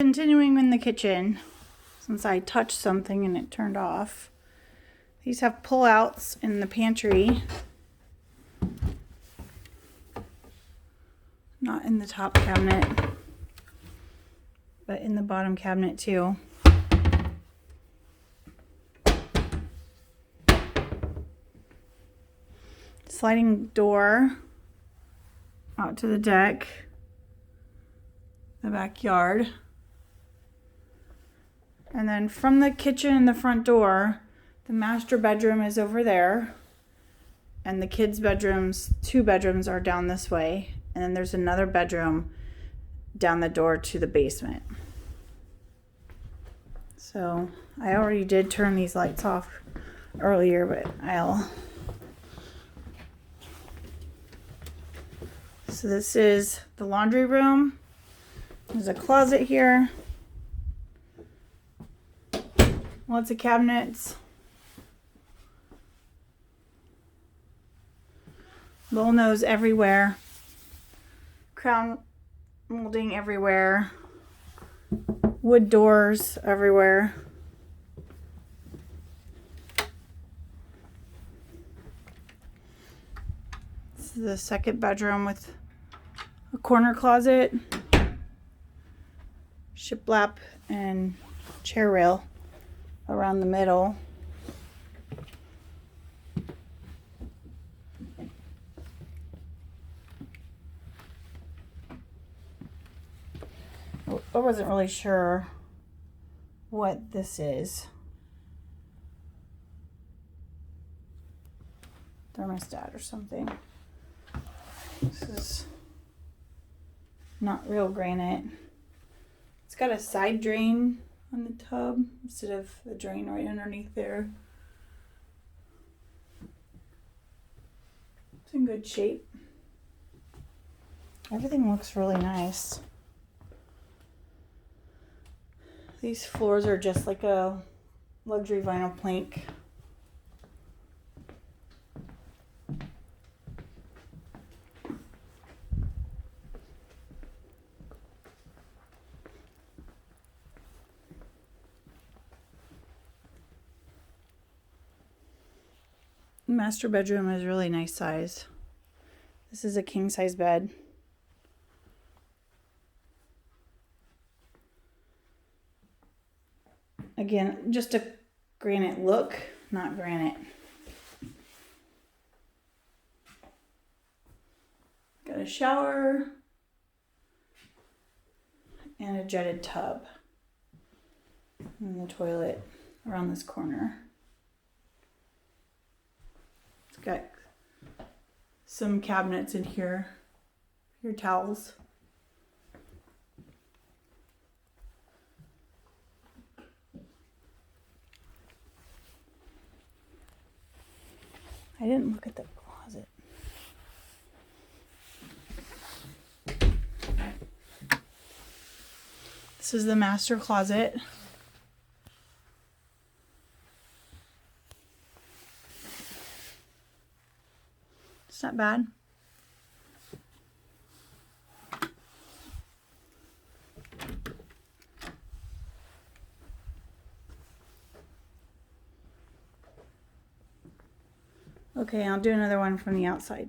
Continuing in the kitchen, since I touched something and it turned off. These have pull-outs in the pantry. Not in the top cabinet, but in the bottom cabinet too. Sliding door out to the deck, the backyard. And then from the kitchen and the front door, the master bedroom is over there. And the kids' bedrooms, 2 bedrooms are down this way. And then there's another bedroom down the door to the basement. So I already did turn these lights off earlier, but So this is the laundry room. There's a closet here. Lots of cabinets. Bull nose everywhere. Crown molding everywhere. Wood doors everywhere. This is the second bedroom with a corner closet, shiplap, and chair rail around the middle. I wasn't really sure what this is. Thermostat or something. This is not real granite. It's got a side drain on the tub instead of the drain right underneath there. It's in good shape. Everything looks really nice. These floors are just like a luxury vinyl plank. Master bedroom is really nice size. This is a king size bed. Again, just a granite look, not granite. Got a shower and a jetted tub. And the toilet around this corner. It's got some cabinets in here, your towels. I didn't look at the closet. This is the master closet. It's not bad. Okay, I'll do another one from the outside.